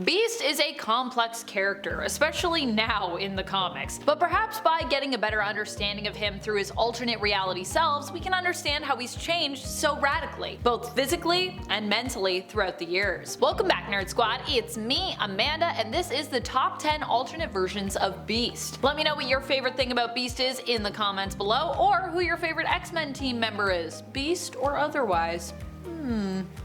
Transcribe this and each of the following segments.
Beast is a complex character, especially now in the comics, but perhaps by getting a better understanding of him through his alternate reality selves, we can understand how he's changed so radically, both physically and mentally throughout the years. Welcome back, Nerd Squad, it's me, Amanda, and this is the top 10 alternate versions of Beast. Let me know what your favorite thing about Beast is in the comments below, or who your favorite X-Men team member is, Beast or otherwise.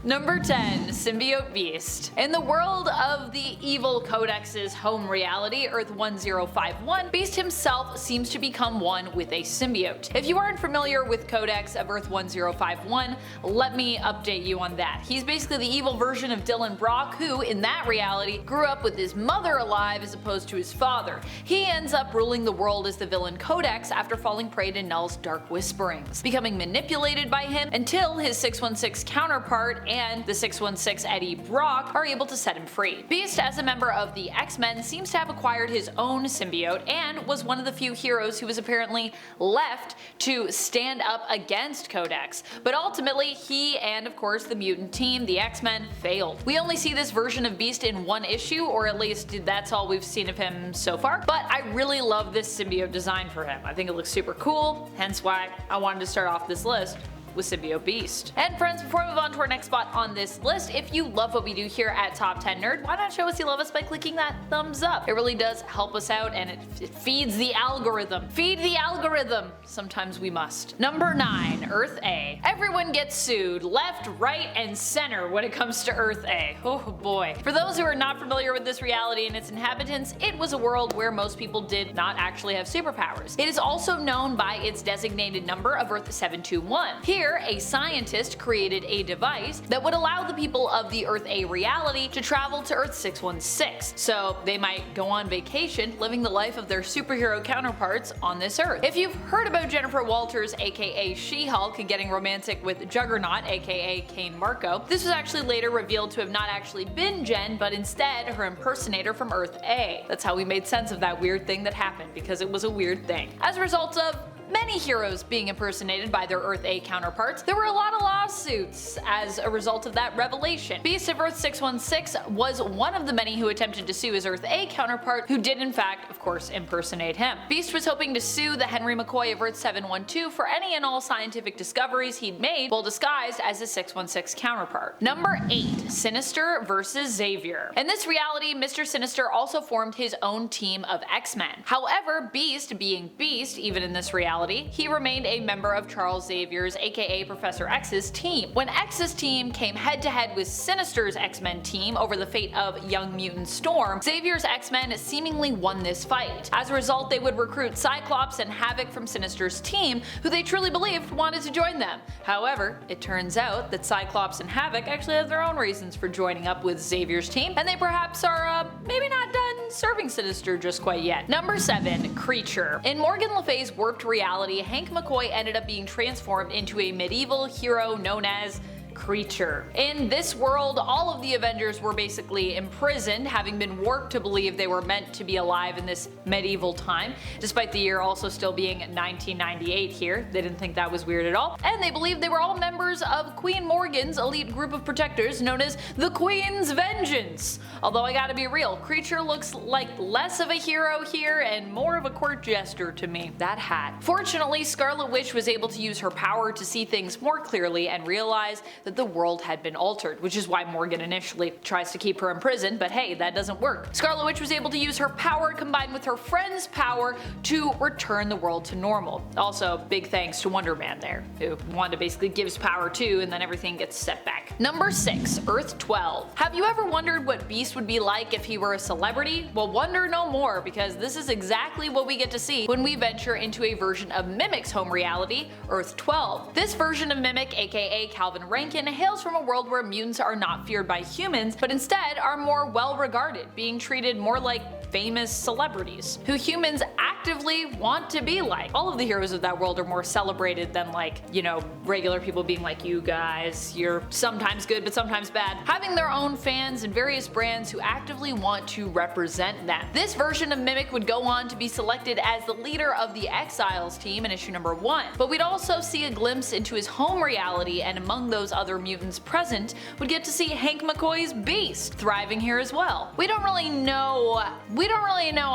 Number 10. Symbiote Beast. In the world of the evil Codex's home reality, Earth 1051, Beast himself seems to become one with a symbiote. If you aren't familiar with Codex of Earth 1051, let me update you on that. He's basically the evil version of Dylan Brock, who, in that reality, grew up with his mother alive as opposed to his father. He ends up ruling the world as the villain Codex after falling prey to Null's dark whisperings, becoming manipulated by him until his 616 counterpart and the 616 Eddie Brock are able to set him free. Beast, as a member of the X-Men, seems to have acquired his own symbiote and was one of the few heroes who was apparently left to stand up against Codex. But ultimately, he and of course the mutant team, the X-Men, failed. We only see this version of Beast in one issue, or at least that's all we've seen of him so far, but I really love this symbiote design for him. I think it looks super cool, hence why I wanted to start off this list with Symbiote Beast. And friends, before we move on to our next spot on this list, if you love what we do here at Top 10 Nerd, why not show us you love us by clicking that thumbs up? It really does help us out, and it feeds the algorithm. Feed the algorithm! Sometimes we must. Number 9. Earth A. Everyone gets sued, left, right, and center when it comes to Earth A. Oh boy. For those who are not familiar with this reality and its inhabitants, it was a world where most people did not actually have superpowers. It is also known by its designated number of Earth 721. Here, a scientist created a device that would allow the people of the Earth A reality to travel to Earth 616, so they might go on vacation living the life of their superhero counterparts on this Earth. If you've heard about Jennifer Walters, aka She-Hulk, getting romantic with Juggernaut, aka Kane Marco, this was actually later revealed to have not actually been Jen, but instead her impersonator from Earth A. That's how we made sense of that weird thing that happened, because it was a weird thing. As a result of many heroes being impersonated by their Earth A counterparts, there were a lot of lawsuits as a result of that revelation. Beast of Earth 616 was one of the many who attempted to sue his Earth A counterpart, who did in fact, of course, impersonate him. Beast was hoping to sue the Henry McCoy of Earth 712 for any and all scientific discoveries he'd made while disguised as his 616 counterpart. Number 8. Sinister vs. Xavier. In this reality, Mr. Sinister also formed his own team of X-Men. However, Beast being Beast, even in this reality, he remained a member of Charles Xavier's, aka Professor X's, team. When X's team came head-to-head with Sinister's X-Men team over the fate of young mutant Storm, Xavier's X-Men seemingly won this fight. As a result, they would recruit Cyclops and Havoc from Sinister's team, who they truly believed wanted to join them. However, it turns out that Cyclops and Havoc actually have their own reasons for joining up with Xavier's team, and they perhaps are maybe not done serving Sinister just quite yet. Number 7. Creature. In Morgan Le Fay's warped reality, Hank McCoy ended up being transformed into a medieval hero known as Creature. In this world, all of the Avengers were basically imprisoned, having been warped to believe they were meant to be alive in this medieval time, despite the year also still being 1998 here. They didn't think that was weird at all. And they believed they were all members of Queen Morgan's elite group of protectors known as the Queen's Vengeance. Although I gotta be real, Creature looks like less of a hero here and more of a court jester to me. That hat. Fortunately, Scarlet Witch was able to use her power to see things more clearly and realize that the world had been altered, which is why Morgan initially tries to keep her imprisoned, but hey, that doesn't work. Scarlet Witch was able to use her power combined with her friend's power to return the world to normal. Also, big thanks to Wonder Man there, who Wanda basically gives power to and then everything gets set back. Number 6. Earth 12. Have you ever wondered what Beast would be like if he were a celebrity? Well, wonder no more, because this is exactly what we get to see when we venture into a version of Mimic's home reality, Earth 12. This version of Mimic, aka Calvin Rankin, hails from a world where mutants are not feared by humans, but instead are more well regarded, being treated more like famous celebrities, who humans actively want to be like. All of the heroes of that world are more celebrated than like, you know, regular people being like, you guys, you're sometimes good but sometimes bad. Having their own fans and various brands who actively want to represent them. This version of Mimic would go on to be selected as the leader of the Exiles team in issue number 1, but we'd also see a glimpse into his home reality, and among those other mutants present, would get to see Hank McCoy's Beast thriving here as well. We don't really know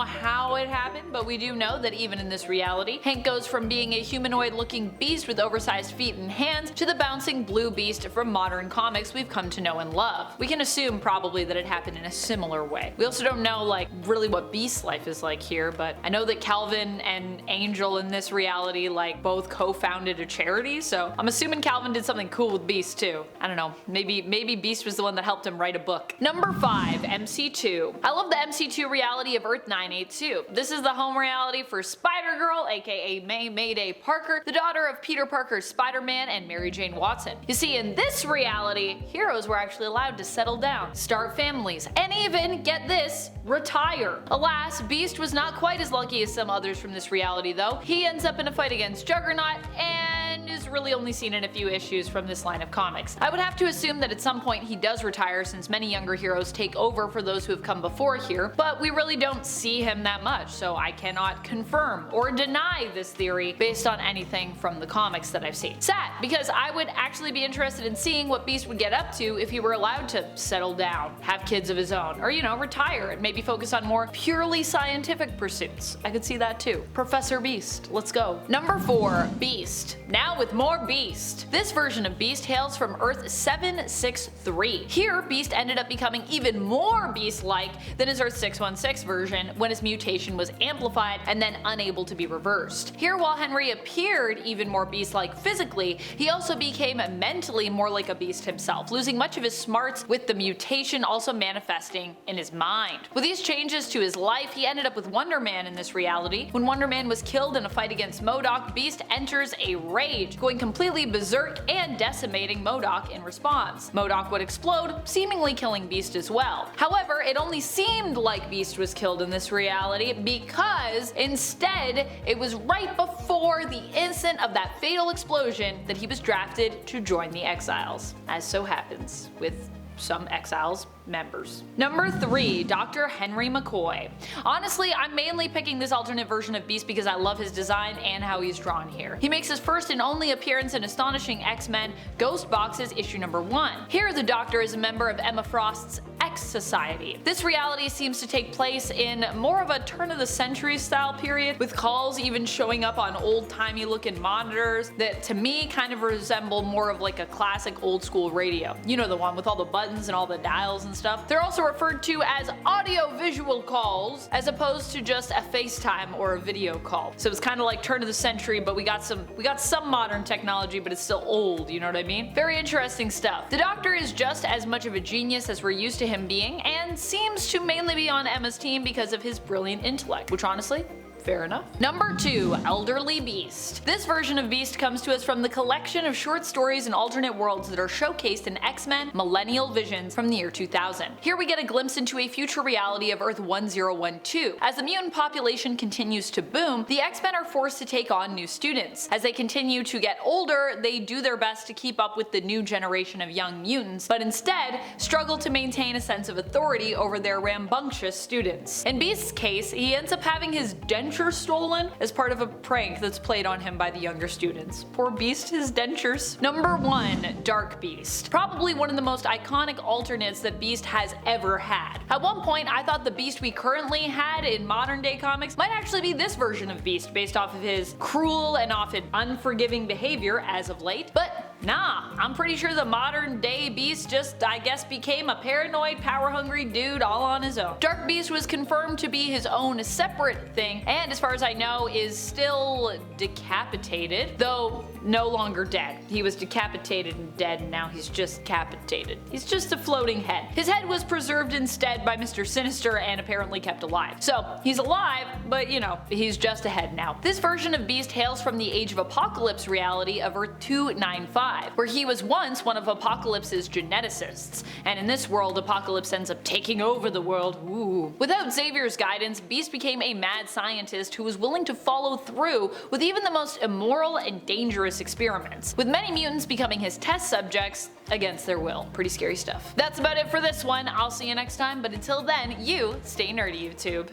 how it happened, but we do know that even in this reality, Hank goes from being a humanoid-looking beast with oversized feet and hands to the bouncing blue beast from modern comics we've come to know and love. We can assume probably that it happened in a similar way. We also don't know like really what Beast's life is like here, but I know that Calvin and Angel in this reality like both co-founded a charity, so I'm assuming Calvin did something cool with Beast too. I don't know, maybe Beast was the one that helped him write a book. Number 5, MC2. I love the MC2 reality of Earth 982. This is the home reality for Spider-Girl, aka Mayday Parker, the daughter of Peter Parker's Spider-Man and Mary Jane Watson. You see, in this reality, heroes were actually allowed to settle down, start families, and even, get this, retire. Alas, Beast was not quite as lucky as some others from this reality though. He ends up in a fight against Juggernaut and is really only seen in a few issues from this line of comics. I would have to assume that at some point he does retire since many younger heroes take over for those who have come before here, but we really don't see him that much, so I cannot confirm or deny this theory based on anything from the comics that I've seen. Sad, because I would actually be interested in seeing what Beast would get up to if he were allowed to settle down, have kids of his own, or you know, retire and maybe focus on more purely scientific pursuits. I could see that too. Professor Beast, let's go. Number 4, Beast. Now with more Beast. This version of Beast hails from Earth 763. Here, Beast ended up becoming even more Beast-like than his Earth 616 version when his mutation was amplified and then unable to be reversed. Here, while Henry appeared even more Beast-like physically, he also became mentally more like a Beast himself, losing much of his smarts with the mutation also manifesting in his mind. With these changes to his life, he ended up with Wonder Man in this reality. When Wonder Man was killed in a fight against MODOK, Beast enters a rage, going completely berserk and decimating MODOK in response. MODOK would explode, seemingly killing Beast as well. However, it only seemed like Beast was killed in this reality because instead it was right before the instant of that fatal explosion that he was drafted to join the Exiles, as so happens with some Exiles members. Number 3, Dr. Henry McCoy. Honestly, I'm mainly picking this alternate version of Beast because I love his design and how he's drawn here. He makes his first and only appearance in Astonishing X-Men Ghost Boxes issue number 1. Here, the Doctor is a member of Emma Frost's X Society. This reality seems to take place in more of a turn-of-the-century style period, with calls even showing up on old-timey looking monitors that to me kind of resemble more of like a classic old-school radio. You know, the one with all the buttons and all the dials and stuff. They're also referred to as audio-visual calls as opposed to just a FaceTime or a video call. So it's kind of like turn of the century, but we got some modern technology, but it's still old, you know what I mean? Very interesting stuff. The Doctor is just as much of a genius as we're used to him being, and seems to mainly be on Emma's team because of his brilliant intellect, which honestly, fair enough. Number 2, Elderly Beast. This version of Beast comes to us from the collection of short stories and alternate worlds that are showcased in X-Men Millennial Visions from the year 2000. Here we get a glimpse into a future reality of Earth 1012. As the mutant population continues to boom, the X-Men are forced to take on new students. As they continue to get older, they do their best to keep up with the new generation of young mutants, but instead struggle to maintain a sense of authority over their rambunctious students. In Beast's case, he ends up having his denture stolen as part of a prank that's played on him by the younger students. Poor Beast, his dentures. Number 1, Dark Beast. Probably one of the most iconic alternates that Beast has ever had. At one point, I thought the Beast we currently had in modern day comics might actually be this version of Beast based off of his cruel and often unforgiving behavior as of late, but nah, I'm pretty sure the modern day Beast just, I guess, became a paranoid, power-hungry dude all on his own. Dark Beast was confirmed to be his own separate thing, and as far as I know, is still decapitated, though no longer dead. He was decapitated and dead, and now he's just capitated. He's just a floating head. His head was preserved instead by Mr. Sinister and apparently kept alive. So he's alive, but you know, he's just a head now. This version of Beast hails from the Age of Apocalypse reality of Earth 295. 5, where he was once one of Apocalypse's geneticists, and in this world Apocalypse ends up taking over the world. Ooh. Without Xavier's guidance, Beast became a mad scientist who was willing to follow through with even the most immoral and dangerous experiments, with many mutants becoming his test subjects against their will. Pretty scary stuff. That's about it for this one. I'll see you next time, but until then, you stay nerdy, YouTube.